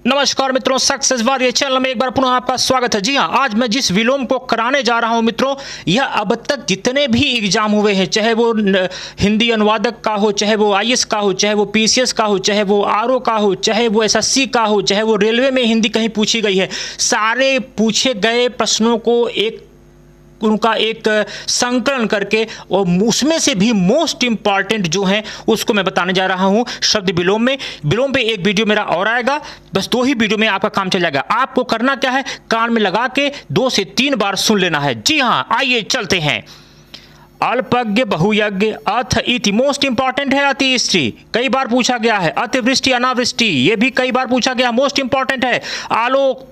नमस्कार मित्रों, सक्सेस बार ये चैनल में एक बार पुनः आपका स्वागत है। जी हां, आज मैं जिस विलोम को कराने जा रहा हूं मित्रों, यह अब तक जितने भी एग्जाम हुए हैं, चाहे वो हिंदी अनुवादक का हो, चाहे वो आईएएस का हो, चाहे वो पीसीएस का हो, चाहे वो आरओ का हो, चाहे वो एसएससी का हो, चाहे वो रेलवे में हिंदी कहीं पूछी गई है, सारे पूछे गए प्रश्नों को उनका एक संकलन करके और उसमें से भी मोस्ट इंपॉर्टेंट जो है उसको मैं बताने जा रहा हूं शब्द विलोम में। विलोम पे एक वीडियो मेरा और आएगा, बस 2 ही वीडियो में आपका काम चल जाएगा। आपको करना क्या है, कान में लगा के 2 से 3 बार सुन लेना है। जी हां, आइए चलते हैं। अल्पज्ञ बहुयज्ञ अथ इति, मोस्ट इंपॉर्टेंट है। अतिवृष्टि कई बार पूछा गया है, अतिवृष्टि अनावृष्टि ये भी कई बार पूछा गया, मोस्ट इंपॉर्टेंट है। आलोक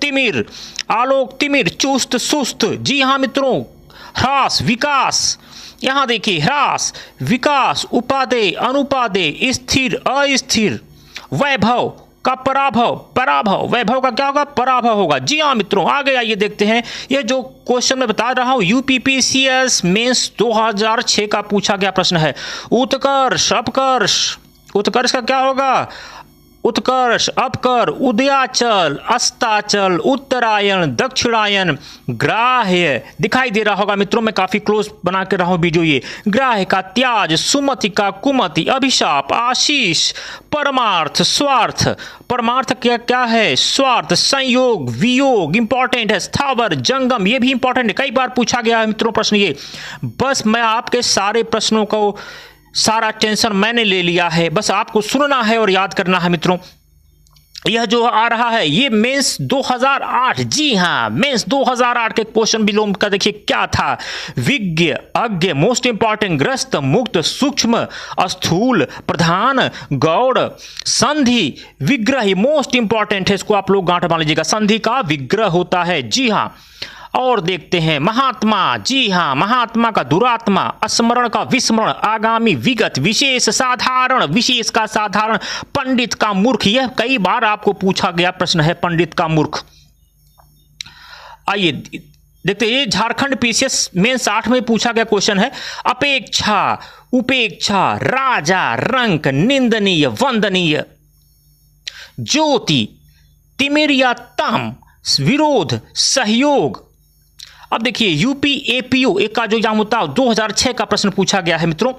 तिमिर चुस्त सुस्त, जी हां मित्रों। ह्रास विकास, यहां देखिए ह्रास विकास, उपादेय अनुपादेय, स्थिर अस्थिर, वैभव का पराभव, वैभव का क्या होगा, पराभव होगा। जी हाँ मित्रों, आगे आइए देखते हैं। ये जो क्वेश्चन मैं बता रहा हूं यूपीपीसीएस मेंस 2006 का पूछा गया प्रश्न है। उत्कर्ष अपकर्ष, उत्कर्ष का क्या होगा, उत्कर्ष अपकर, उदयाचल अस्ताचल, उत्तरायण दक्षिणायन, ग्राह्य दिखाई दे रहा होगा मित्रों, मैं काफी क्लोज बना के रहा हूं वीडियो। ये ग्राह्य का त्याज, सुमति का कुमति, अभिशाप आशीष, परमार्थ स्वार्थ, परमार्थ क्या क्या है, स्वार्थ, संयोग वियोग इंपॉर्टेंट है, स्थावर जंगम ये भी इंपॉर्टेंट है, कई बार पूछा गया है मित्रों प्रश्न ये। बस मैं आपके सारे प्रश्नों को, सारा टेंशन मैंने ले लिया है, बस आपको सुनना है और याद करना है मित्रों। यह जो आ रहा है ये मेंस 2008, जी हां मेंस 2008 के क्वेश्चन विलोम का देखिए क्या था। विज्ञ अज्ञ मोस्ट इंपॉर्टेंट, ग्रस्त मुक्त सूक्ष्म स्थूल प्रधान गौड़, संधि विग्रह मोस्ट इंपॉर्टेंट है, इसको आप लोग गांठ मान लीजिएगा, संधि का विग्रह होता है। जी हां, और देखते हैं महात्मा, जी हां महात्मा का दुरात्मा, स्मरण का विस्मरण, आगामी विगत, विशेष साधारण, विशेष का साधारण, पंडित का मूर्ख, यह कई बार आपको पूछा गया प्रश्न है, पंडित का मूर्ख। आइए देखते हैं, ये झारखंड पीसीएस मेंस 8 में पूछा गया क्वेश्चन है। अपेक्षा उपेक्षा, राजा रंक, निंदनीय वंदनीय, ज्योति तिमिर या ताम, विरोध सहयोग। अब देखिए यूपी एपीओ एक का जो एग्जाम होता है 2006 का प्रश्न पूछा गया है मित्रों।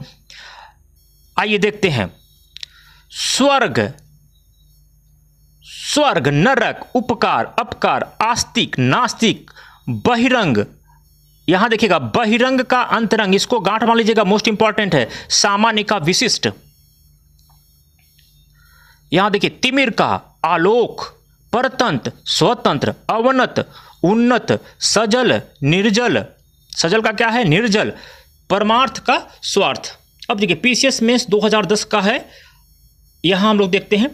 आइए देखते हैं। स्वर्ग नरक, उपकार अपकार, आस्तिक नास्तिक, बहिरंग, यहां देखिएगा बहिरंग का अंतरंग, इसको गांठ मान लीजिएगा, मोस्ट इंपॉर्टेंट है। सामान्य का विशिष्ट, यहां देखिए तिमिर का आलोक, परतंत्र स्वतंत्र, अवनत उन्नत, सजल निर्जल, सजल का क्या है निर्जल, परमार्थ का स्वार्थ। अब देखिए पीसीएस मेंस 2010 का है, यहां हम लोग देखते हैं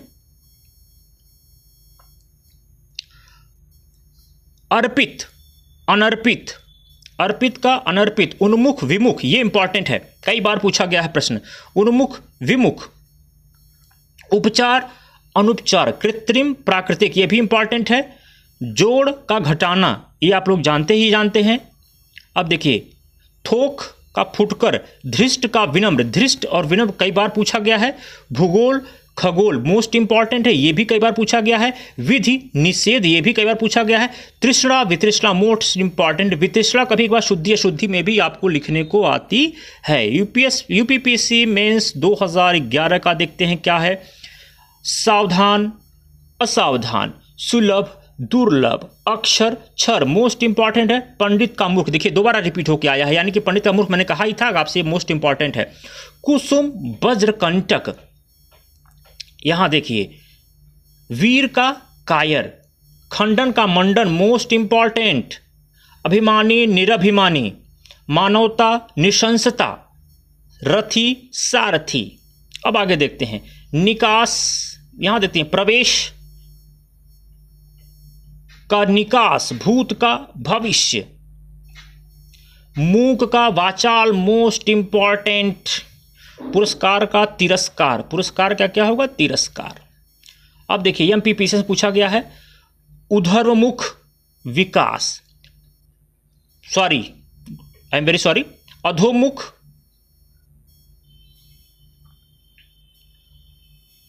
अर्पित अनर्पित, अर्पित का अनर्पित, उन्मुख विमुख, ये इंपॉर्टेंट है, कई बार पूछा गया है प्रश्न। उन्मुख विमुख, उपचार अनुपचार, कृत्रिम प्राकृतिक, ये भी इंपॉर्टेंट है। जोड़ का घटाना, ये आप लोग जानते हैं। अब देखिए थोक का फुटकर, धृष्ट का विनम्र, धृष्ट और विनम्र कई बार पूछा गया है। भूगोल खगोल मोस्ट इंपॉर्टेंट है, ये भी कई बार पूछा गया है। विधि निषेध, ये भी कई बार पूछा गया है। तृष्णा वितृष्णा मोस्ट इंपॉर्टेंट, वितृष्णा कभी एक बार शुद्धि अशुद्धि में भी आपको लिखने को आती है। यूपीपीसी मेंस 2011 का देखते हैं क्या है। सावधान असावधान, सुलभ दुर्लभ, अक्षर क्षर मोस्ट इंपॉर्टेंट है। पंडित का मूर्ख, देखिए दोबारा रिपीट होकर आया है, यानी कि पंडित का मूर्ख मैंने कहा ही था आपसे, मोस्ट इंपॉर्टेंट है। कुसुम वज्रकंटक, यहां देखिए वीर का कायर, खंडन का मंडन मोस्ट इंपॉर्टेंट, अभिमानी निरभिमानी, मानवता निशंसता, रथी सारथी। अब आगे देखते हैं निकास, यहां देखते हैं प्रवेश का निकास, भूत का भविष्य, मूक का वाचाल मोस्ट इंपॉर्टेंट, पुरस्कार का तिरस्कार, पुरस्कार का क्या होगा तिरस्कार। अब देखिए एमपीपीसी से पूछा गया है उधर्वमुख विकास, sorry I am very sorry, अधोमुख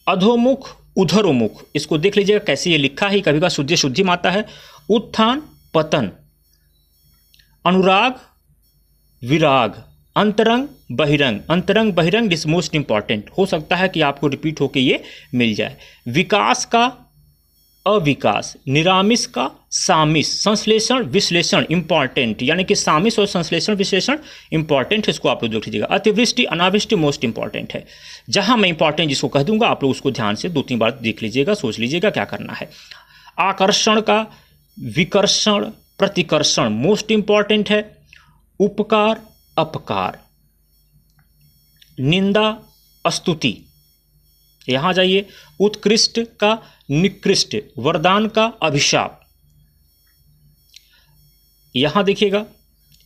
अधोमुख उधरोमुख, इसको देख लीजिएगा कैसे ये लिखा है, कभी का शुद्ध शुद्धि में आता है। उत्थान पतन, अनुराग विराग, अंतरंग बहिरंग, अंतरंग बहिरंग इज मोस्ट इंपॉर्टेंट, हो सकता है कि आपको रिपीट होके ये मिल जाए। विकास का अविकास, निरामिष का सामिस, संश्लेषण विश्लेषण इंपॉर्टेंट, यानी कि सामिस और संश्लेषण विश्लेषण इंपॉर्टेंट है, इसको आप लोग देख लीजिएगा। अतिवृष्टि अनावृष्टि मोस्ट इंपॉर्टेंट है। जहां मैं इंपॉर्टेंट जिसको कह दूंगा आप लोग उसको ध्यान से 2-3 बार देख लीजिएगा, सोच लीजिएगा क्या करना है। आकर्षण का विकर्षण प्रतिकर्षण मोस्ट इंपॉर्टेंट है। उपकार अपकार, निंदा स्तुति, यहां जाइए। उत्कृष्ट का निकृष्ट, वरदान का अभिशाप, यहां देखिएगा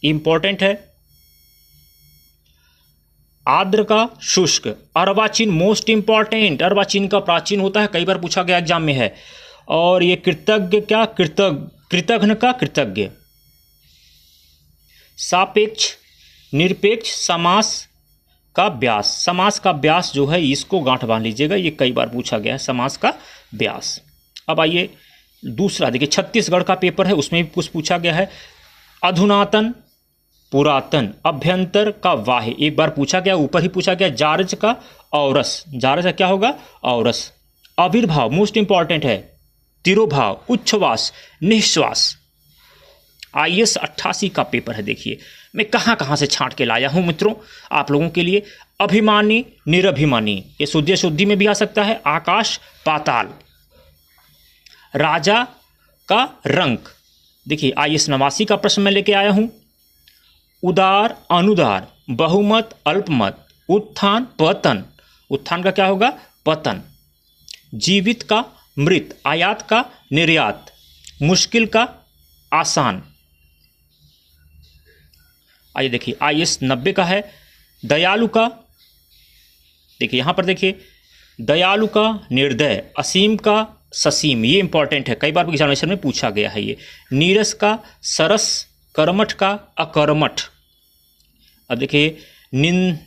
इंपॉर्टेंट है। आर्द्र का शुष्क, अर्वाचीन मोस्ट इंपॉर्टेंट, अर्वाचीन का प्राचीन होता है, कई बार पूछा गया एग्जाम में है। और ये कृतज्ञ क्या, कृतघ्न का कृतज्ञ। सापेक्ष निरपेक्ष, समास का व्यास, समास का व्यास जो है इसको गांठ बांध लीजिएगा, ये कई बार पूछा गया है समास का व्यास। अब आइए दूसरा देखिए, छत्तीसगढ़ का पेपर है उसमें भी कुछ पूछा गया है। अधुनातन पुरातन, अभ्यंतर का वाह्य, एक बार पूछा गया, ऊपर ही पूछा गया। जारज का औरस, जारज का क्या होगा, औरस। आविर्भाव मोस्ट इंपॉर्टेंट है। तिरोभाव, उच्छ्वास निश्वास। IAS 88 का पेपर है, देखिए मैं कहाँ से छांट के लाया हूं मित्रों आप लोगों के लिए। अभिमानी निरभिमानी, ये शुद्ध शुद्धि में भी आ सकता है। आकाश पाताल, राजा का रंक, देखिए IAS 89 का प्रश्न मैं लेके आया हूं। उदार अनुदार, बहुमत अल्पमत, उत्थान पतन, उत्थान का क्या होगा, पतन। जीवित का मृत, आयात का निर्यात, मुश्किल का आसान। आइए देखिए IAS 90 का है। दयालु का, देखिए यहां पर देखिए, दयालु का निर्दय, असीम का ससीम, ये इंपॉर्टेंट है, कई बार एग्जामिनेशन में पूछा गया है ये। नीरस का सरस, कर्मठ का अकर्मठ। अब देखिए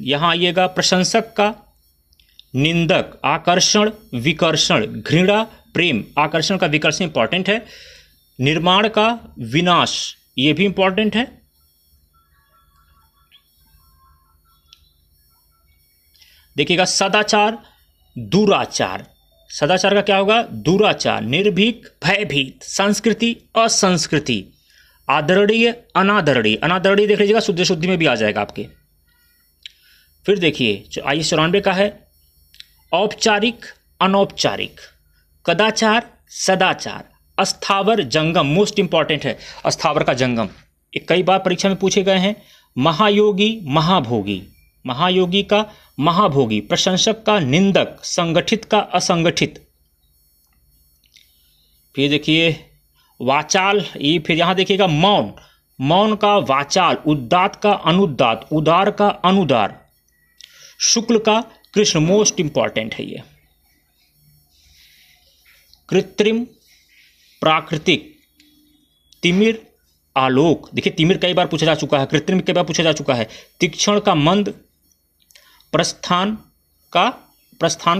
यहां आइएगा, प्रशंसक का निंदक, आकर्षण विकर्षण, घृणा प्रेम, आकर्षण का विकर्षण इंपॉर्टेंट है। निर्माण का विनाश, ये भी इंपॉर्टेंट है। देखिएगा सदाचार दुराचार, सदाचार का क्या होगा, दुराचार। निर्भीक भयभीत, संस्कृति असंस्कृति, आदरणीय अनादरणीय, अनादरणीय देख लीजिएगा शुद्ध शुद्धि में भी आ जाएगा आपके। फिर देखिए जो IAS 94 का है, औपचारिक अनौपचारिक, कदाचार सदाचार, अस्थावर जंगम मोस्ट इंपॉर्टेंट है। अस्थावर का जंगम ये कई बार परीक्षा में पूछे गए हैं। महायोगी महाभोगी, महायोगी का महाभोगी, प्रशंसक का निंदक, संगठित का असंगठित। फिर देखिए वाचाल, ये फिर यहां देखिएगा मौन, मौन का वाचाल, उदात का अनुदात, उदार का अनुदार, शुक्ल का कृष्ण मोस्ट इंपॉर्टेंट है ये। कृत्रिम प्राकृतिक, तिमिर आलोक, देखिए तिमिर कई बार पूछा जा चुका है, कृत्रिम कई बार पूछा जा चुका है। तीक्ष्ण का मंद, प्रस्थान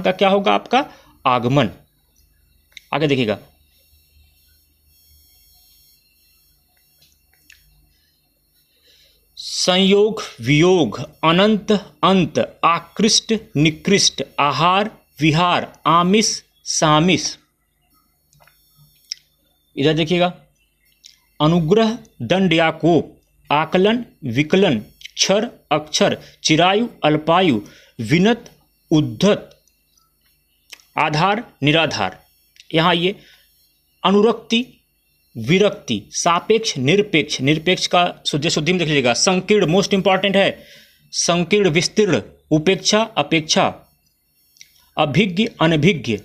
का क्या होगा आपका, आगमन। आगे देखिएगा संयोग वियोग, अनंत अंत, आकृष्ट निकृष्ट, आहार विहार, आमिष सामिष। इधर देखिएगा अनुग्रह दंड या कोप, आकलन विकलन, क्षर अक्षर, चिरायु अल्पायु, विनत उद्धत, आधार निराधार। यहाँ ये अनुरक्ति विरक्ति, सापेक्ष निरपेक्ष, निरपेक्ष का शुद्ध शुद्धि में देख लीजिएगा। संकीर्ण मोस्ट इंपॉर्टेंट है, संकीर्ण विस्तीर्ण, उपेक्षा अपेक्षा, अभिज्ञ अनभिज्ञ,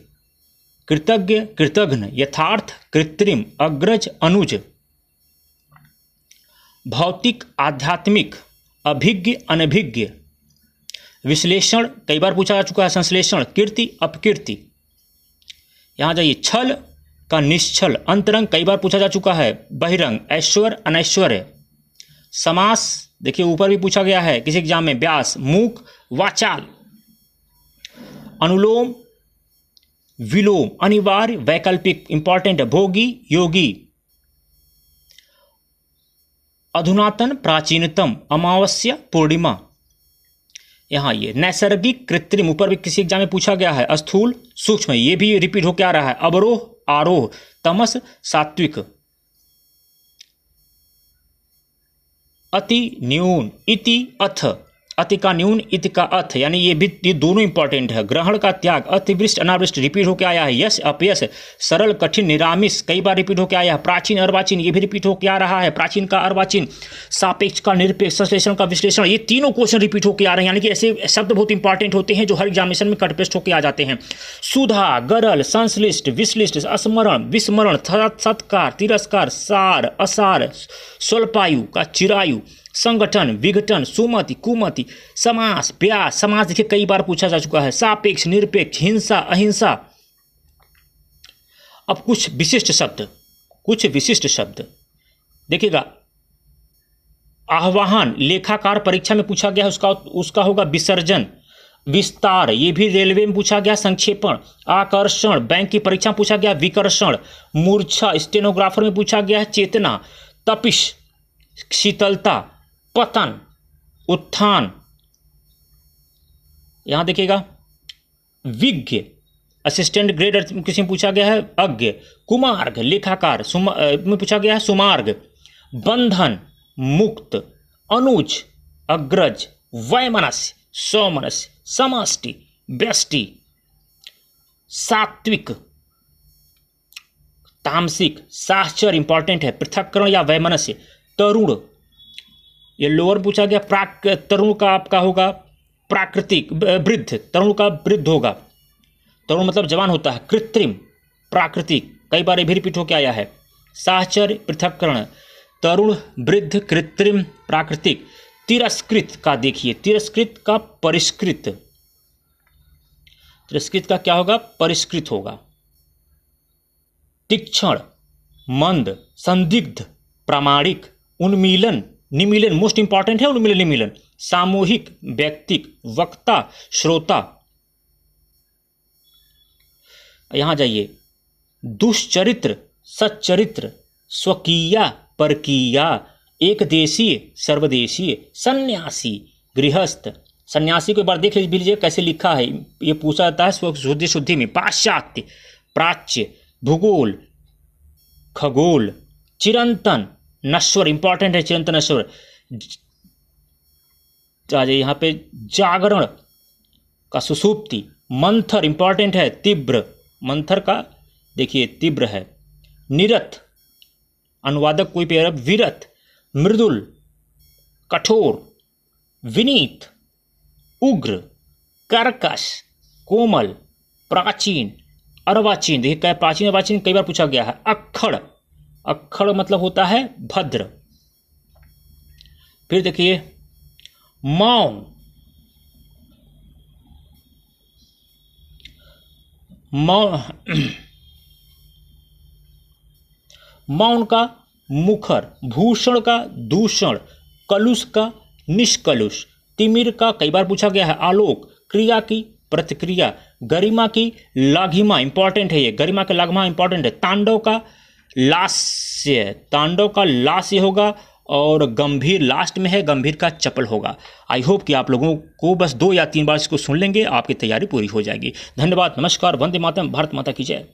कृतज्ञ कृतघ्न, यथार्थ कृत्रिम, अग्रज अनुज, भौतिक आध्यात्मिक, अभिज्ञ अनभिज्ञ, विश्लेषण कई बार पूछा जा चुका है, संश्लेषण, कीर्ति अपकीर्ति। यहाँ जाइए छल का निश्छल, अंतरंग कई बार पूछा जा चुका है, बहिरंग, ऐश्वर्य अनैश्वर्य, समास देखिए ऊपर भी पूछा गया है किसी एग्जाम में, व्यास, मूक वाचाल, अनुलोम विलोम, अनिवार्य, वैकल्पिक, इंपॉर्टेंट, भोगी, योगी, अधुनातन, प्राचीनतम, अमावस्या, पूर्णिमा। यहाँ ये नैसर्गिक, कृत्रिम, ऊपर भी किसी एग्जाम में पूछा गया है, स्थूल, सूक्ष्म, ये भी रिपीट होकर आ रहा है, अवरोह, आरोह, तमस, सात्विक, अति, न्यून, इति, अथ, अति का न्यून, इति का अथ, यानी ये दोनों इंपॉर्टेंट है। ग्रहण का त्याग, अतिवृष्ट, अनावृष्ट, रिपीट होकर आया है। यश, अपयश, सरल, कठिन, निरामिष, कई बार रिपीट होकर आया है। प्राचीन, अर्वाचीन, ये भी रिपीट होकर आ रहा है। प्राचीन का अर्वाचीन, सापेक्ष का निरपेक्ष, संश्लेषण का विश्लेषण, ये तीनों क्वेश्चन रिपीट होकर आ रहे हैं। यानी कि ऐसे शब्द बहुत इंपॉर्टेंट होते हैं जो हर एग्जामिनेशन में कट पेस्ट होकर आ जाते हैं। सुधा, गरल, संश्लिष्ट, विश्लिष्ट, स्मरण, विस्मरण, सत्कार, तिरस्कार, सार, असार, स्वल्पायु का चिरायु, संगठन, विघटन, सुमति, कुमति, समास, ब्यास, समास देखिए कई बार पूछा जा चुका है। सापेक्ष, निरपेक्ष, हिंसा, अहिंसा। अब कुछ विशिष्ट शब्द देखिएगा। आह्वान, लेखाकार परीक्षा में पूछा गया है, उसका होगा विसर्जन। विस्तार, ये भी रेलवे में पूछा गया, संक्षेपण। आकर्षण, बैंक की परीक्षा में पूछा गया, विकर्षण। मूर्छा, स्टेनोग्राफर में पूछा गया है, चेतना। तपिश, शीतलता। पतन, उत्थान, यहां देखिएगा। विज्ञ, असिस्टेंट ग्रेड किसी में पूछा गया है, अज्ञ। कुमार्ग, लेखाकार में पूछा गया है, सुमार्ग। बंधन, मुक्त। अनुज, अग्रज। वैमनस्य, सौमनस्य। समष्टि, व्यष्टि। सात्विक, तामसिक। साहचर्य इंपॉर्टेंट है, पृथक्करण या वैमनस्य। तरुण, ये लोअर पूछा गया। तरुण का आपका होगा प्राकृतिक, वृद्ध, तरुण का वृद्ध होगा। तरुण मतलब जवान होता है। कृत्रिम, प्राकृतिक, कई बार ये भी रिपीट होकर आया है। साहचर्य, पृथक्करण, तरुण, वृद्ध, कृत्रिम, प्राकृतिक। तिरस्कृत का देखिए, तिरस्कृत का परिष्कृत, तिरस्कृत का क्या होगा, परिष्कृत होगा। तीक्ष्ण, मंद, संदिग्ध, प्रामाणिक। उन्मीलन, निमीलन, मोस्ट इंपॉर्टेंट है उन्मीलन, निमीलन। सामूहिक, व्यक्तिक, वक्ता, श्रोता। यहां जाइए। दुष्चरित्र, सच्चरित्र, स्वकीया, परकीया, एकदेशीय, सर्वदेशीय। सन्यासी, गृहस्थ। सन्यासी को एक बार देख लीजिए कैसे लिखा है, ये पूछा जाता है स्वशुद्धि शुद्धि में। पाश्चात्य, प्राच्य, भूगोल, खगोल। चिरंतन, नश्वर, इंपॉर्टेंट है, चिरंतन, नश्वर। यहाँ पे जागरण का सुषुप्ति। मंथर, इंपॉर्टेंट है, तीव्र, मंथर का देखिए तीव्र है। निरत, अनुवादक कोई पेयर, विरत। मृदुल, कठोर। विनीत, उग्र। कर्कश, कोमल। प्राचीन, अर्वाचीन, देखिए प्राचीन अर्वाचीन कई बार पूछा गया है। अक्खड़, अक्खड़ मतलब होता है भद्र। फिर देखिए मौन, मौन का मुखर। भूषण का दूषण। कलुष का निष्कलुष। तिमिर का कई बार पूछा गया है आलोक। क्रिया की प्रतिक्रिया। गरिमा की लाघिमा, इंपॉर्टेंट है ये, गरिमा का लाघिमा इंपॉर्टेंट है। तांडव का लास्य, तांडव का लास्य होगा। और गंभीर लास्ट में है, गंभीर का चपल होगा। आई होप कि आप लोगों को बस 2 या 3 बार इसको सुन लेंगे, आपकी तैयारी पूरी हो जाएगी। धन्यवाद, नमस्कार, वंदे मातरम, भारत माता की जय।